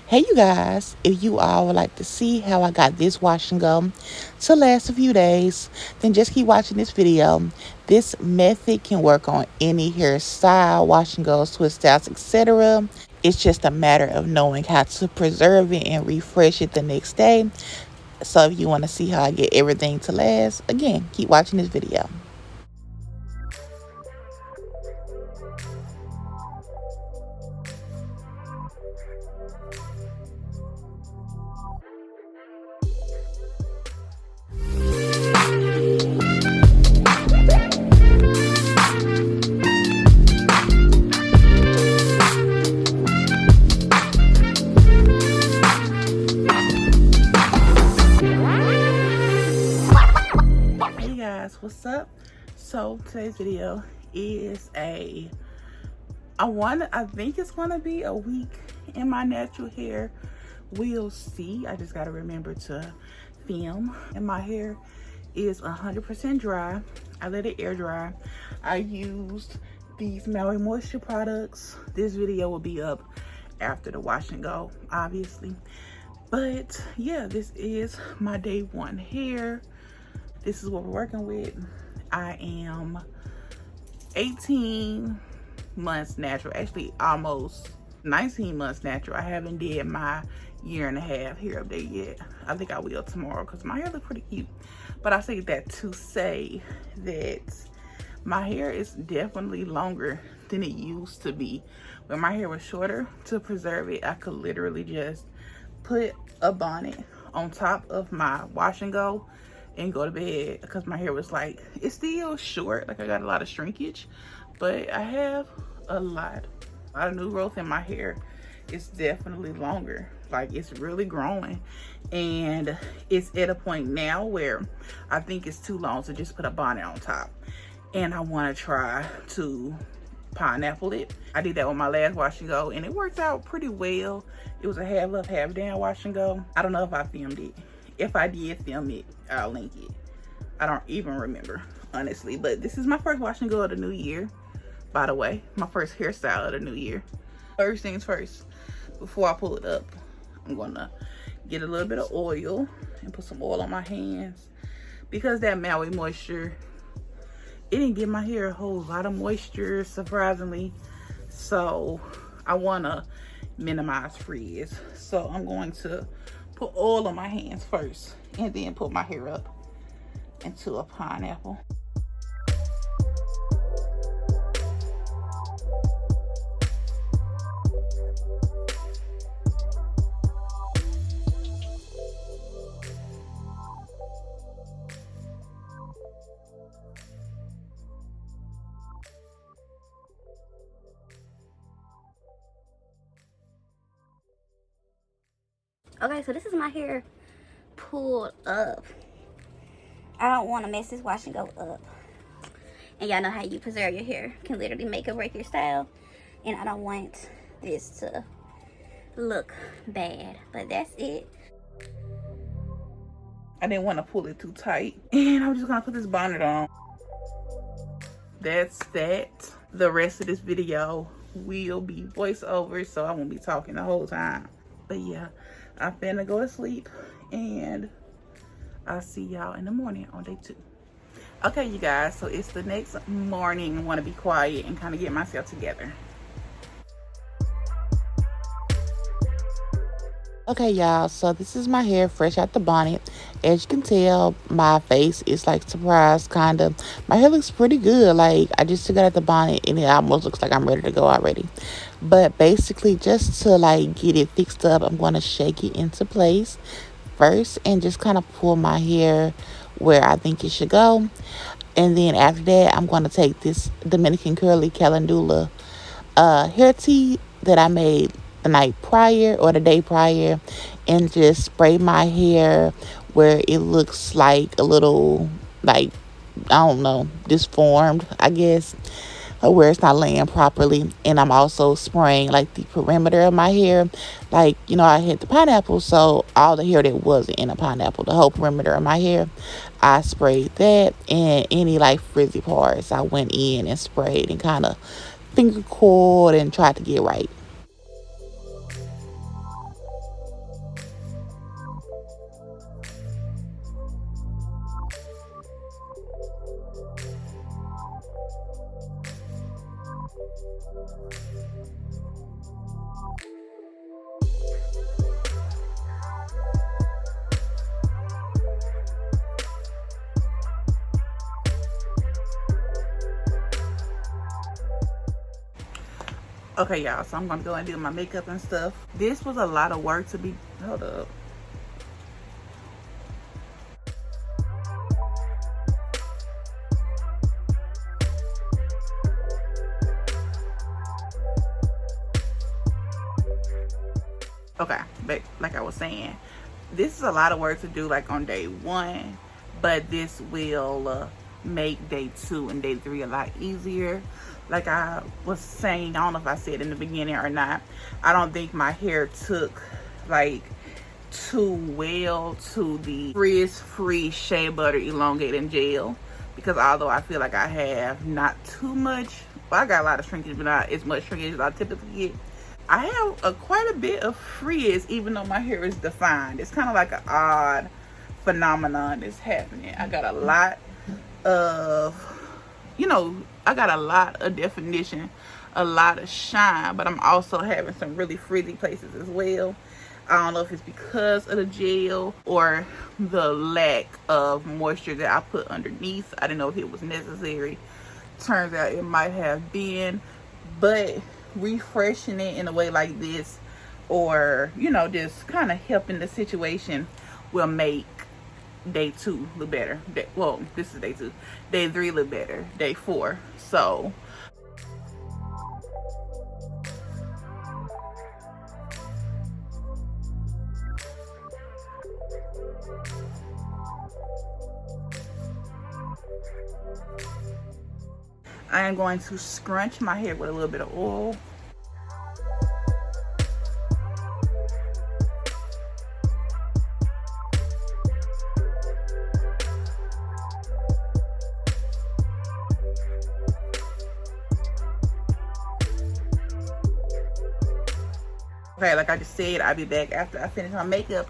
Hey you guys, if you all would like to see how I got this wash and go to last a few days, then just keep watching this video. This method can work on any hairstyle, wash and goes, twist styles, etc. It's just a matter of knowing how to preserve it and refresh it the next day. So if you want to see how I get everything to last, again, keep watching this video. Hey guys, what's up? So today's video is I think it's gonna be a week in my natural hair. We'll see. I just gotta remember to film. And my hair is 100% dry. I let it air dry. I used these Maui Moisture products. This video will be up after the wash and go, obviously. But yeah, this is my day one hair. This is what we're working with. I am 18 months natural, actually almost 19 months natural. I haven't did my year and a half hair update yet. I think I will tomorrow because my hair looks pretty cute. But I say that to say that my hair is definitely longer than it used to be. When my hair was shorter, to preserve it, I could literally just put a bonnet on top of my wash and go and go to bed because my hair was like, it's still short, like I got a lot of shrinkage, but I have a lot of new growth in my hair. It's definitely longer, like it's really growing, and it's at a point now where I think it's too long to just put a bonnet on top, and I want to try to pineapple it. I did that with my last wash and go and it worked out pretty well. It was a half up, half down wash and go. I don't know if I filmed it. If I did film it, I'll link it. I don't even remember, honestly. But this is my first wash and go of the new year, by the way. My first hairstyle of the new year. First things first, before I pull it up, I'm gonna get a little bit of oil and put some oil on my hands. Because that Maui Moisture, it didn't give my hair a whole lot of moisture, surprisingly. So I wanna minimize frizz. So I'm going to put oil on my hands first and then put my hair up into a pineapple. Okay, so this is my hair pulled up. I don't want to mess this wash and go up. And y'all know how you preserve your hair can literally make or break your style. And I don't want this to look bad. But that's it. I didn't want to pull it too tight. And I'm just going to put this bonnet on. That's that. The rest of this video will be voiceover, so I won't be talking the whole time. But yeah, I'm finna go to sleep and I'll see y'all in the morning on day 2. Okay, you guys, so it's the next morning. I want to be quiet and kind of get myself together. Okay, y'all, so this is my hair fresh out the bonnet. As you can tell, my face is like surprised, kind of. My hair looks pretty good. Like, I just took it out the bonnet and it almost looks like I'm ready to go already. But basically, just to like get it fixed up, I'm going to shake it into place first and just kind of pull my hair where I think it should go. And then after that, I'm going to take this Dominican Curly Calendula hair tea that I made the night prior or the day prior and just spray my hair where it looks like a little, like, I don't know, disformed, I guess, or where it's not laying properly. And I'm also spraying like the perimeter of my hair, like, you know, I hit the pineapple, so all the hair that wasn't in a pineapple, the whole perimeter of my hair, I sprayed that. And any like frizzy parts, I went in and sprayed and kind of finger coiled and tried to get right. Okay, y'all, so I'm gonna go and do my makeup and stuff. This was a lot of work to be, hold up. Okay, but like I was saying, this is a lot of work to do like on day 1, but this will make day 2 and day 3 a lot easier. Like I was saying, I don't know if I said in the beginning or not, I don't think my hair took like too well to the frizz-free shea butter elongating gel, because although I feel like I have not too much, well, I got a lot of shrinkage, but not as much shrinkage as I typically get. I have quite a bit of frizz, even though my hair is defined. It's kind of like an odd phenomenon that's happening. I got a lot of, I got a lot of definition, a lot of shine, but I'm also having some really frizzy places as well. I don't know if it's because of the gel or the lack of moisture that I put underneath. I didn't know if it was necessary. Turns out it might have been, but refreshing it in a way like this, or just kind of helping the situation, will make day 2 look better. Well, this is day 2. Day 3 look better. Day 4. So I am going to scrunch my hair with a little bit of oil. Okay, like I just said, I'll be back after I finish my makeup.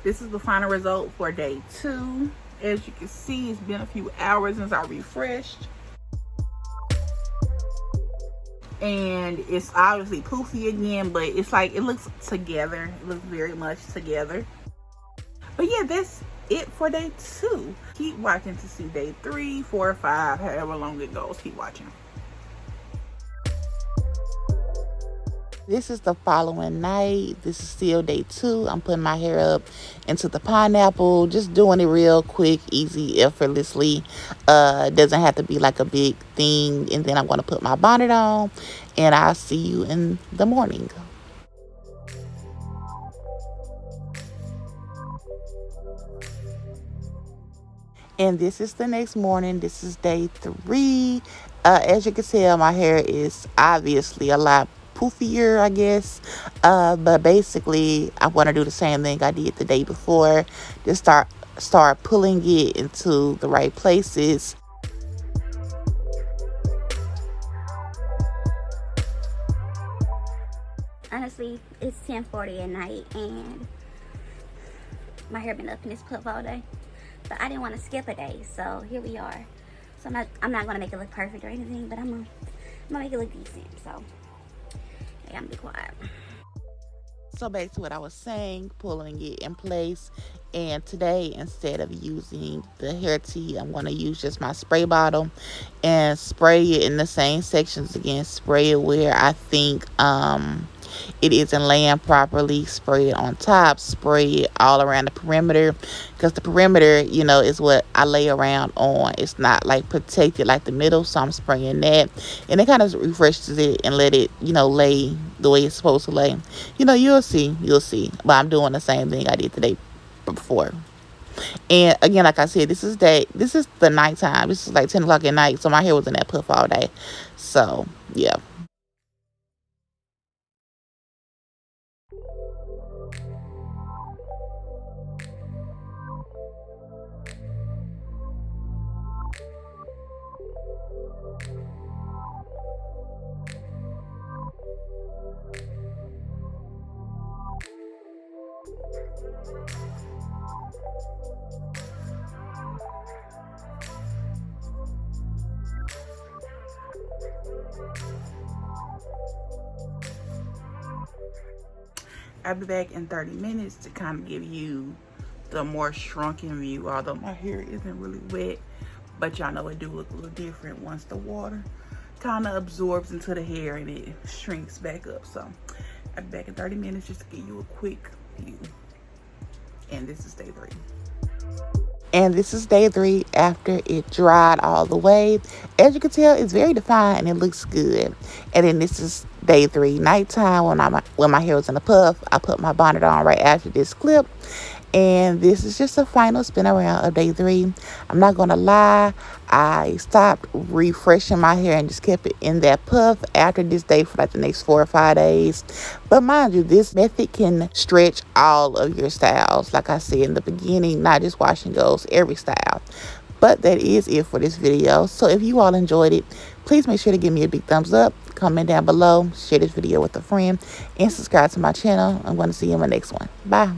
This is the final result for day 2. As you can see, it's been a few hours since I refreshed. And it's obviously poofy again, but it's like, it looks together. It looks very much together. But yeah, that's it for day 2. Keep watching to see day 3, 4, 5, however long it goes. Keep watching. This is the following night. This is still day 2. I'm putting my hair up into the pineapple, just doing it real quick, easy, effortlessly. Doesn't have to be like a big thing. And then I'm going to put my bonnet on, and I'll see you in the morning. And this is the next morning. This is day 3. As you can tell, my hair is obviously a lot poofier, I guess. But basically, I want to do the same thing I did the day before. Just start pulling it into the right places. Honestly, it's 10:40 at night, and my hair been up in this puff all day. But I didn't want to skip a day, so here we are. So I'm not gonna make it look perfect or anything, but I'm gonna make it look decent. So yeah, I'm gonna be quiet. So back to what I was saying, pulling it in place. And today, instead of using the hair tea, I'm going to use just my spray bottle and spray it in the same sections again. Spray it where I think it isn't laying properly. Spray it on top. Spray it all around the perimeter, because the perimeter, is what I lay around on. It's not like protected like the middle, so I'm spraying that, and it kind of refreshes it and let it lay the way it's supposed to lay. You'll see, but I'm doing the same thing I did the day before. And again, like I said, this is the nighttime. This is like 10 o'clock at night, so my hair was in that puff all day. So yeah. I'll be back in 30 minutes to kind of give you the more shrunken view, although my hair isn't really wet, but y'all know it do look a little different once the water kind of absorbs into the hair and it shrinks back up. So I'll be back in 30 minutes just to give you a quick view. And this is day 3. And this is day 3 after it dried all the way. As you can tell, it's very defined and it looks good. And then this is day 3, nighttime, when my hair was in a puff. I put my bonnet on right after this clip. And this is just a final spin around of day 3. I'm not gonna lie, I stopped refreshing my hair and just kept it in that puff after this day for like the next 4 or 5 days. But mind you, this method can stretch all of your styles. Like I said in the beginning, not just wash and goes, every style. But that is it for this video. So if you all enjoyed it, please make sure to give me a big thumbs up, comment down below, share this video with a friend, and subscribe to my channel. I'm going to see you in my next one. Bye.